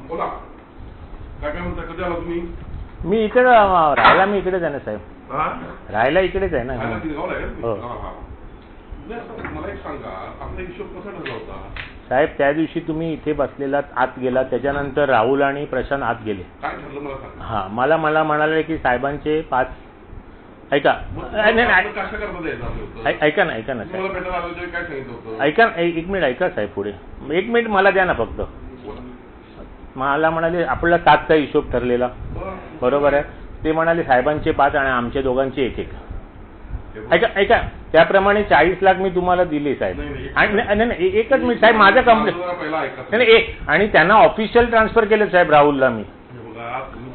बोला काय म्हणता, कधी आला तुम्ही? मी इकडे राहायला, मी इकडेच आहे ना साहेब. हा? राहायला इकडेच आहे ना. राहायला तिरगावला आहे का? हो. नाही, आता मला एक सांगा, आपला हिशोब कसा ठरला होता? साहेब त्या दिवशी तुम्ही इथे बसलेला आत गेला, त्याच्यानंतर राहुल आणि प्रशांत आत गेले. काय ठरलं मला सांगा. हा, मला म्हणाले की साहेबांचे 5. ऐका कशा करता द्यायचं होतं? ऐका ना तुम्हाला साहेब, भेटायला आलो तेव्हा काय सांगितलं होतं? ऐका एक मिनिट ऐका साहेब, पुढे 1 मिनिट मला द्या ना फक्त. बोला. मला म्हणाले आपला 7चा हिशोब ठरलेला, बरोबर आहे. ते म्हणाले साहेबांचे 5 आणि आमच्या दोघांचे 1-1. ऐका त्याप्रमाणे 40 लाख मी तुम्हाला दिले साहेब. नाही एकच मिनिट साहेब, माझं कंप्लेंट नाही. आणि त्यांना ऑफिशियल ट्रान्सफर केलं साहेब राहुलला मी.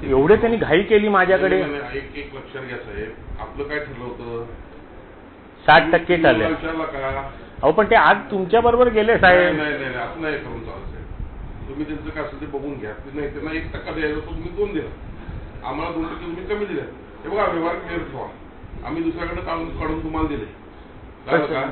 एवढे त्यांनी घाई केली माझ्याकडे. एक लक्षात घ्या साहेब, आपलं काय ठरलं होतं? 60% झाले. विचारला का? अहो पण ते आज तुमच्या बरोबर गेले साहेब. नाही असं नाही करून चालत साहेब. तुम्ही त्यांचं काय असेल ते बघून घ्या. नाही त्यांना 1% द्यायचं तर तुम्ही 2 दिला, आम्हाला 2% तुम्ही कमी दिले. हे बघा, व्यवहार क्लिअर ठेवा. आम्ही दुसऱ्याकडे काढून तुम्हाला दिले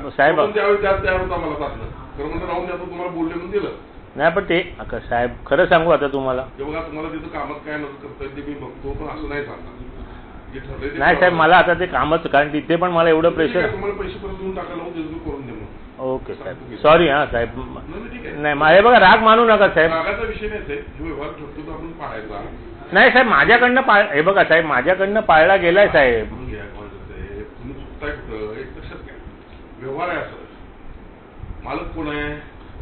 साहेब. त्यावेळी तयार होता मला साधलं, खरं म्हणजे राहून द्या, तुम्हाला बोलले म्हणून दिलं. नाही पण ते साहेब खरं सांगू आता तुम्हाला. हे बघा, तुम्हाला तिथं कामात काय मदत करता येईल ते मी बघतो, पण असं नाही सांगता. नाही साहेब, मला आता ते कामच, कारण तिथे पण मला एवढं प्रेशर. तुम्हाला पैसे परत देऊन टाकायला होते, तुम्ही करून दे मग. ओके साहेब, सॉरी. हा साहेब, ठीक आहे. नाही हे बघा, राग मानू नका साहेब. रागाचा विषय नाही साहेब, हे व्यवहार ठरतो तर आपण पाळायचा. नाही साहेब, माझ्याकडनं हे बघा साहेब, माझ्याकडनं पाळला गेलाय साहेब. तुम्ही चुकताय कुठं, एक लक्षात घ्या. व्यवहार आहे असं. मालक कोण आहे?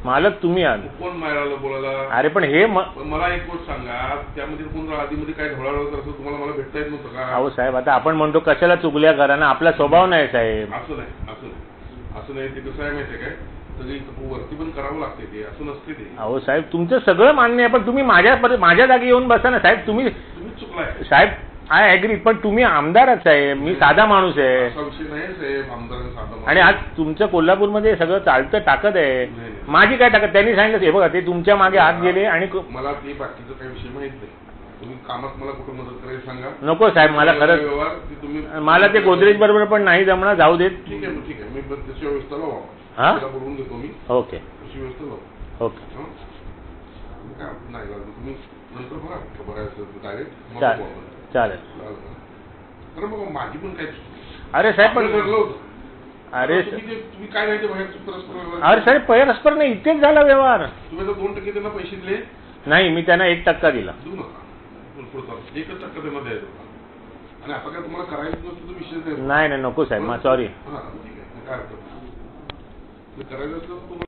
मालक तुम्ही आहात. कोण मारायला बोलायला? अरे पण हे मला एक गोष्ट सांगा, त्यामध्ये कोण आधीमध्ये काय ढवळाढवळ करत असं तुम्हाला मला भेटता येत नव्हतं का? अहो साहेब, आता आपण म्हणतो कशाला चुगल्या करा ना, आपला स्वभाव नाही साहेब. असं नाही ते कसं आहे माहितीये काय, सगळी वरती पण करावं लागते ते, असं नसते ते. अहो साहेब, तुमचं सगळं मान्य आहे, पण तुम्ही माझ्या जागी येऊन बसा ना साहेब. तुम्ही चुकलाय साहेब, आय ॲग्री, पण तुम्ही आमदारच आहे, मी साधा माणूस आहे. असा विषय नाही साहेब, आमदार साधा. आणि आज तुमचं कोल्हापूरमध्ये सगळं चालतं, ताकद आहे. माझी काय ताकद? त्यांनी सांगितलं हे बघा, ते तुमच्या मागे हात गेले. आणि मला ते बाकीचं काही विषय माहित नाही. तुम्ही कामात मला कुठं मदत करायला सांगा. नको साहेब, मला खरंच मला ते गोदरेज बरोबर पण नाही जमणार, जाऊ देत. ठीक आहे, मी त्याची व्यवस्था लावा. हा, बोलवून देतो मी. ओके तशी व्यवस्था लावा. ओके नाही तुम्ही नंतर बघा, खबर आहे डायरेक्ट चालेल. तर मग माझी पण काय. अरे साहेब पण अरे तुम्ही काय नाही ते बाहेर परस्पर. अरे साहेब, परस्पर नाही, इथेच झाला व्यवहार. तुम्ही आता 2% त्यांना पैसे दिले? नाही, मी त्यांना 1% दिला. देऊ नका, 1% त्यांना द्यायचं. आणि आता काय तुम्हाला करायचं विषय नाही नको साहेब, सॉरी. ठीक आहे, काय हरकत करायचं असलं